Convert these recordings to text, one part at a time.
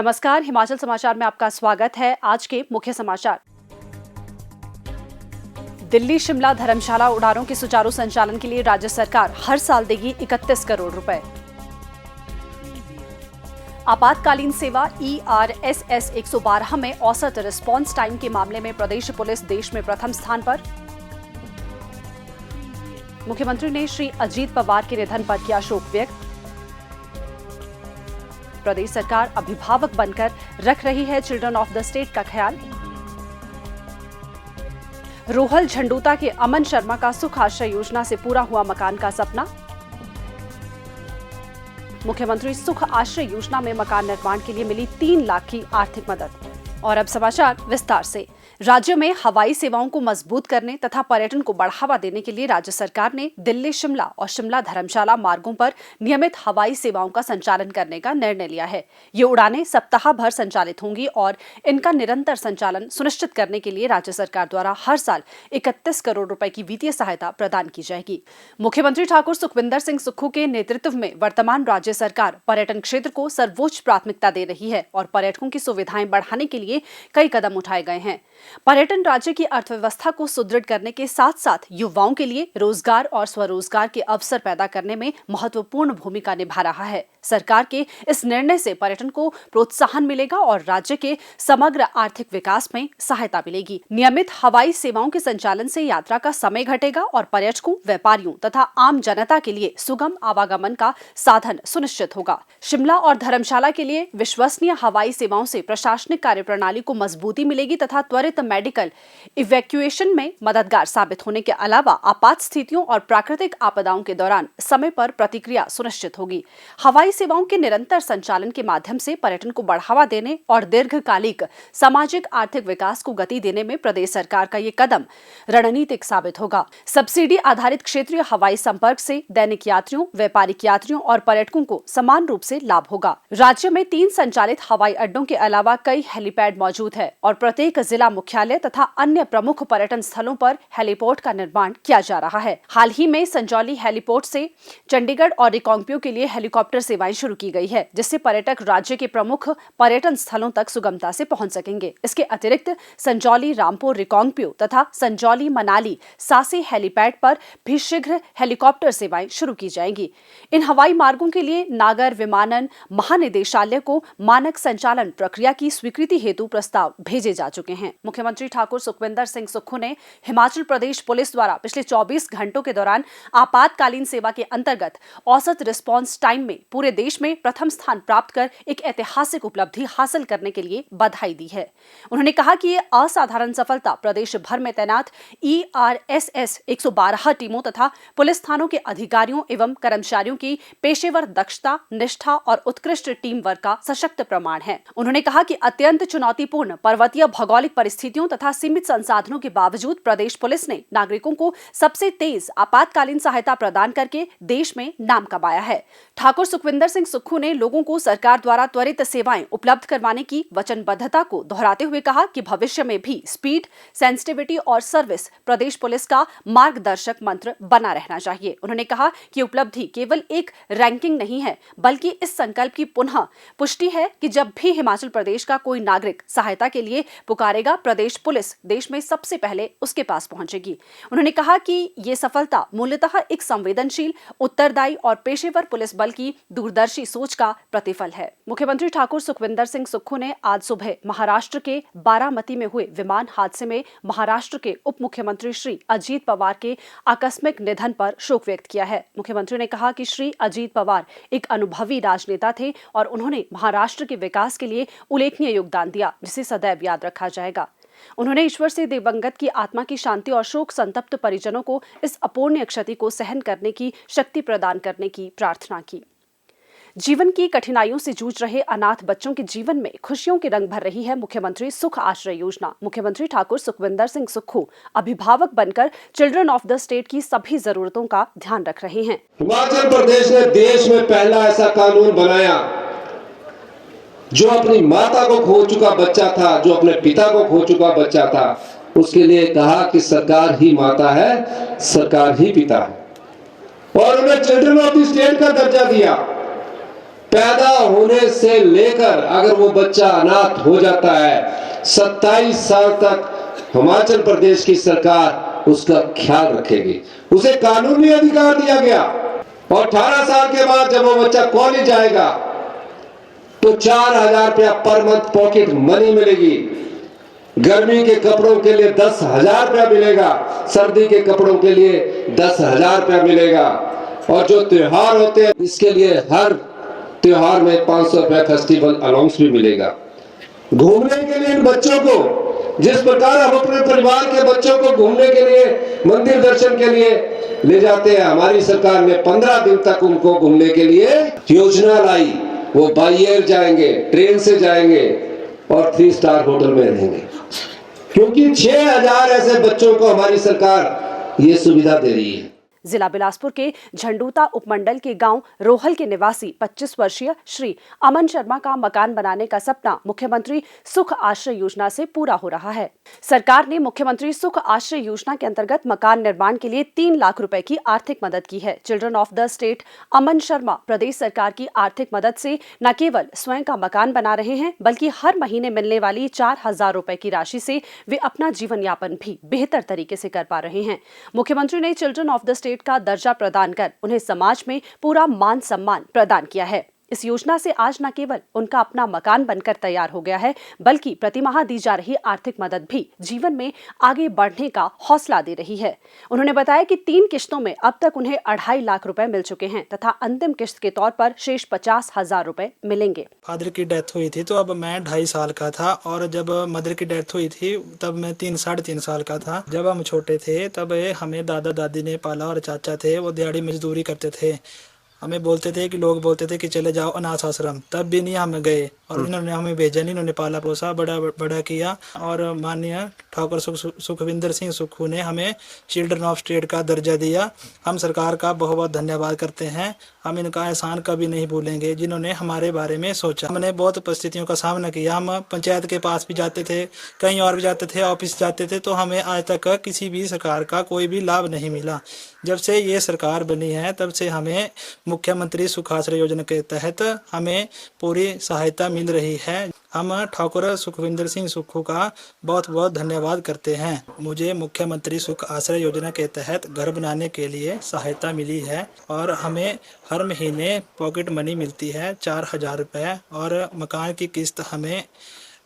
नमस्कार, हिमाचल समाचार में आपका स्वागत है। आज के मुख्य समाचार। दिल्ली शिमला धर्मशाला उड़ानों के सुचारू संचालन के लिए राज्य सरकार हर साल देगी 31 करोड़ रुपए। आपातकालीन सेवा ERSS 112 में औसत रिस्पांस टाइम के मामले में प्रदेश पुलिस देश में प्रथम स्थान पर। मुख्यमंत्री ने श्री अजीत पवार के निधन पर किया शोक व्यक्त। प्रदेश सरकार अभिभावक बनकर रख रही है चिल्ड्रन ऑफ द स्टेट का ख्याल। रोहल झंडूता के अमन शर्मा का सुख आश्रय योजना से पूरा हुआ मकान का सपना। मुख्यमंत्री सुख आश्रय योजना में मकान निर्माण के लिए मिली 3 लाख की आर्थिक मदद। और अब समाचार विस्तार से। राज्य में हवाई सेवाओं को मजबूत करने तथा पर्यटन को बढ़ावा देने के लिए राज्य सरकार ने दिल्ली शिमला और शिमला धर्मशाला मार्गों पर नियमित हवाई सेवाओं का संचालन करने का निर्णय लिया है। ये उड़ानें सप्ताह भर संचालित होंगी और इनका निरंतर संचालन सुनिश्चित करने के लिए राज्य सरकार द्वारा हर साल 31 करोड़ रुपए की वित्तीय सहायता प्रदान की जाएगी। मुख्यमंत्री ठाकुर सुखविंदर सिंह सुक्खू के नेतृत्व में वर्तमान राज्य सरकार पर्यटन क्षेत्र को सर्वोच्च प्राथमिकता दे रही है और पर्यटकों की सुविधाएं बढ़ाने के लिए कई कदम उठाए गए हैं। पर्यटन राज्य की अर्थव्यवस्था को सुदृढ़ करने के साथ साथ युवाओं के लिए रोजगार और स्वरोजगार के अवसर पैदा करने में महत्वपूर्ण भूमिका निभा रहा है। सरकार के इस निर्णय से पर्यटन को प्रोत्साहन मिलेगा और राज्य के समग्र आर्थिक विकास में सहायता मिलेगी। नियमित हवाई सेवाओं के संचालन से यात्रा का समय घटेगा और पर्यटकों, व्यापारियों तथा आम जनता के लिए सुगम आवागमन का साधन सुनिश्चित होगा। शिमला और धर्मशाला के लिए विश्वसनीय हवाई सेवाओं से प्रशासनिक कार्यप्रणाली को मजबूती मिलेगी तथा त्वरित मेडिकल इवैक्यूएशन में मददगार साबित होने के अलावा आपात स्थितियों और प्राकृतिक आपदाओं के दौरान समय पर प्रतिक्रिया सुनिश्चित होगी। हवाई सेवाओं के निरंतर संचालन के माध्यम से पर्यटन को बढ़ावा देने और दीर्घकालिक सामाजिक आर्थिक विकास को गति देने में प्रदेश सरकार का ये कदम रणनीतिक साबित होगा। सब्सिडी आधारित क्षेत्रीय हवाई संपर्क से दैनिक यात्रियों, व्यापारिक यात्रियों और पर्यटकों को समान रूप से लाभ होगा। राज्य में 3 संचालित हवाई अड्डों के अलावा कई हेलीपैड मौजूद है और प्रत्येक जिला मुख्यालय तथा अन्य प्रमुख पर्यटन स्थलों पर हेलीपोर्ट का निर्माण किया जा रहा है। हाल ही में संजौली हेलीपोर्ट से चंडीगढ़ और रिकांगपिओ के लिए हेलीकॉप्टर सेवाएं शुरू की गई है, जिससे पर्यटक राज्य के प्रमुख पर्यटन स्थलों तक सुगमता से पहुंच सकेंगे। इसके अतिरिक्त संजौली, रामपुर, रिकांगपिओ तथा संजौली, मनाली, सासे हेलीपैड पर भी शीघ्र हेलीकॉप्टर सेवाएं शुरू की जाएंगी। इन हवाई मार्गों के लिए नागर विमानन महानिदेशालय को मानक संचालन प्रक्रिया की स्वीकृति हेतु प्रस्ताव भेजे जा चुके हैं। मुख्यमंत्री ठाकुर सुखविंदर सिंह सुक्खू ने हिमाचल प्रदेश पुलिस द्वारा पिछले 24 घंटों के दौरान आपातकालीन सेवा के अंतर्गत औसत रिस्पांस टाइम में पूरे देश में प्रथम स्थान प्राप्त कर एक ऐतिहासिक उपलब्धि हासिल करने के लिए बधाई दी है। उन्होंने कहा कि ये असाधारण सफलता प्रदेश भर में तैनात ERSS 112 टीमों तथा पुलिस थानों के अधिकारियों एवं कर्मचारियों की पेशेवर दक्षता, निष्ठा और उत्कृष्ट टीम वर्क का सशक्त प्रमाण है। उन्होंने कहा कि अत्यंत चुनौतीपूर्ण पर्वतीय भौगोलिक परिस्थितियों तथा सीमित संसाधनों के बावजूद प्रदेश पुलिस ने नागरिकों को सबसे तेज आपातकालीन सहायता प्रदान करके देश में नाम कमाया है। ठाकुर सुखविंदर सिंह सुक्खू ने लोगों को सरकार द्वारा त्वरित सेवाएं उपलब्ध करवाने की वचनबद्धता को दोहराते हुए कहा कि भविष्य में भी स्पीड, सेंसिटिविटी और सर्विस प्रदेश पुलिस का मार्गदर्शक मंत्र बना रहना चाहिए। उन्होंने कहा कि उपलब्धि केवल एक रैंकिंग नहीं है, बल्कि इस संकल्प की पुनः पुष्टि है कि जब भी हिमाचल प्रदेश का कोई नागरिक सहायता के लिए पुकारेगा, प्रदेश पुलिस देश में सबसे पहले उसके पास पहुंचेगी। उन्होंने कहा कि ये सफलता मूलतः एक संवेदनशील, उत्तरदायी और पेशेवर पुलिस बल की दूरदर्शी सोच का प्रतिफल है। मुख्यमंत्री ठाकुर सुखविंदर सिंह सुक्खू ने आज सुबह महाराष्ट्र के बारामती में हुए विमान हादसे में महाराष्ट्र के उप मुख्यमंत्री श्री अजीत पवार के आकस्मिक निधन पर शोक व्यक्त किया है। मुख्यमंत्री ने कहा कि श्री अजीत पवार एक अनुभवी राजनेता थे और उन्होंने महाराष्ट्र के विकास के लिए उल्लेखनीय योगदान दिया, जिसे सदैव याद रखा जाएगा। उन्होंने ईश्वर से दिवंगत की आत्मा की शांति और शोक संतप्त परिजनों को इस अपूर्णीय क्षति को सहन करने की शक्ति प्रदान करने की प्रार्थना की। जीवन की कठिनाइयों से जूझ रहे अनाथ बच्चों के जीवन में खुशियों के रंग भर रही है मुख्यमंत्री सुख आश्रय योजना। मुख्यमंत्री ठाकुर सुखविंदर सिंह सुक्खू अभिभावक बनकर चिल्ड्रन ऑफ द स्टेट की सभी जरूरतों का ध्यान रख रहे हैं। हिमाचल प्रदेश ने देश में पहला ऐसा कानून बनाया जो अपनी माता को खो चुका बच्चा था, जो अपने पिता को खो चुका बच्चा था, उसके लिए कहा कि सरकार ही माता है, सरकार ही पिता है, और उन्हें चिल्ड्रन ऑफ द स्टेट का दर्जा दिया। पैदा होने से लेकर अगर वो बच्चा अनाथ हो जाता है 27 साल तक हिमाचल प्रदेश की सरकार उसका ख्याल रखेगी। उसे कानूनी अधिकार दिया गया और 18 साल के बाद जब वो बच्चा कॉलेज जाएगा तो 4,000 रुपया पर मंथ पॉकेट मनी मिलेगी। गर्मी के कपड़ों के लिए 10,000 रुपया मिलेगा, सर्दी के कपड़ों के लिए 10,000 रुपया मिलेगा। और जो त्योहार होते हैं इसके लिए हर त्योहार में 500 रुपया फेस्टिवल अलाउंस भी मिलेगा। घूमने के लिए इन बच्चों को जिस प्रकार हम अपने परिवार के बच्चों को घूमने के लिए मंदिर दर्शन के लिए ले जाते हैं, हमारी सरकार ने 15 दिन तक उनको घूमने के लिए योजना लाई। वो बाई एयर जाएंगे, ट्रेन से जाएंगे और 3 स्टार होटल में रहेंगे, क्योंकि 6,000 ऐसे बच्चों को हमारी सरकार ये सुविधा दे रही है। जिला बिलासपुर के झंडूता उपमंडल के गांव रोहल के निवासी 25 वर्षीय श्री अमन शर्मा का मकान बनाने का सपना मुख्यमंत्री सुख आश्रय योजना से पूरा हो रहा है। सरकार ने मुख्यमंत्री सुख आश्रय योजना के अंतर्गत मकान निर्माण के लिए 3 लाख रुपए की आर्थिक मदद की है। चिल्ड्रन ऑफ द स्टेट अमन शर्मा प्रदेश सरकार की आर्थिक मदद से न केवल स्वयं का मकान बना रहे हैं, बल्कि हर महीने मिलने वाली 4,000 रुपए की राशि से वे अपना जीवन यापन भी बेहतर तरीके से कर पा रहे हैं। मुख्यमंत्री ने चिल्ड्रन ऑफ द स्टेट का दर्जा प्रदान कर उन्हें समाज में पूरा मान सम्मान प्रदान किया है। इस योजना से आज न केवल उनका अपना मकान बनकर तैयार हो गया है, बल्कि प्रतिमाह दी जा रही आर्थिक मदद भी जीवन में आगे बढ़ने का हौसला दे रही है। उन्होंने बताया कि 3 किश्तों में अब तक उन्हें 2.5 लाख रुपए मिल चुके हैं तथा अंतिम किश्त के तौर पर शेष 50,000 रुपए मिलेंगे। फादर की डेथ हुई थी तो अब मैं 2.5 साल का था, और जब मदर की डेथ हुई थी तब मैं 3-3.5 साल का था। जब हम छोटे थे तब हमें दादा दादी ने पाला, और चाचा थे वो दिहाड़ी मजदूरी करते थे। हमें बोलते थे कि लोग बोलते थे कि चले जाओ अनाथ आश्रम, तब भी नहीं हम गए, और इन्होंने हमें भेजा नहीं, इन्होंने पाला पोसा बड़ा किया। और माननीय ठाकुर सुखविंदर सिंह सुक्खू ने हमें चिल्ड्रन ऑफ स्टेट का दर्जा दिया। हम सरकार का बहुत बहुत धन्यवाद करते हैं। हम इनका एहसान कभी नहीं भूलेंगे जिन्होंने हमारे बारे में सोचा। हमने बहुत परिस्थितियों का सामना किया। हम पंचायत के पास भी जाते थे, कहीं और भी जाते थे, ऑफिस जाते थे, तो हमें आज तक किसी भी सरकार का कोई भी लाभ नहीं मिला। जब से ये सरकार बनी है तब से हमें मुख्यमंत्री सुख आश्रय योजना के तहत हमें पूरी सहायता मिल रही है। हम ठाकुर सुखविंदर सिंह सुक्खू का बहुत बहुत धन्यवाद करते हैं। मुझे मुख्यमंत्री सुख आश्रय योजना के तहत घर बनाने के लिए सहायता मिली है, और हमें हर महीने पॉकेट मनी मिलती है 4,000 रुपये, और मकान की किस्त हमें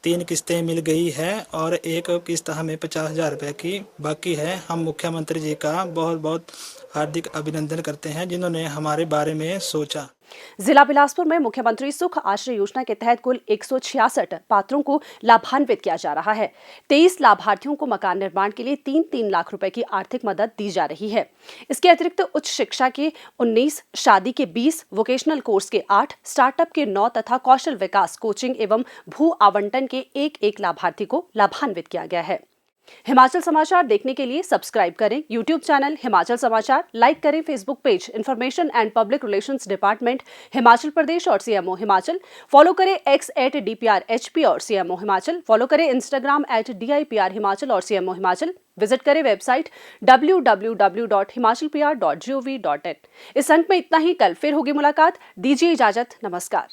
3 किस्तें मिल गई है, और 1 किस्त हमें 50,000 रुपये की बाकी है। हम मुख्यमंत्री जी का बहुत बहुत हार्दिक अभिनंदन करते हैं जिन्होंने हमारे बारे में सोचा। जिला बिलासपुर में मुख्यमंत्री सुख आश्रय योजना के तहत कुल 166 पात्रों को लाभान्वित किया जा रहा है। 23 लाभार्थियों को मकान निर्माण के लिए 3-3 लाख रुपए की आर्थिक मदद दी जा रही है। इसके अतिरिक्त उच्च शिक्षा के 19, शादी के 20, वोकेशनल कोर्स के 8, स्टार्टअप के 9 तथा कौशल विकास, कोचिंग एवं भू आवंटन के 1-1 लाभार्थी को लाभान्वित किया गया है। हिमाचल समाचार देखने के लिए सब्सक्राइब करें यूट्यूब चैनल हिमाचल समाचार, लाइक करें Facebook page information and public relations department Himachal Pradesh और CMO हिमाचल, फॉलो करें X @DPRHP और CMO हिमाचल, फॉलो करें Instagram @DIPR हिमाचल और CMO हिमाचल, विजिट करें वेबसाइट www.himachalpr.gov.in। इस अंक में इतना ही। कल फिर होगी मुलाकात। दीजिए इजाजत। नमस्कार।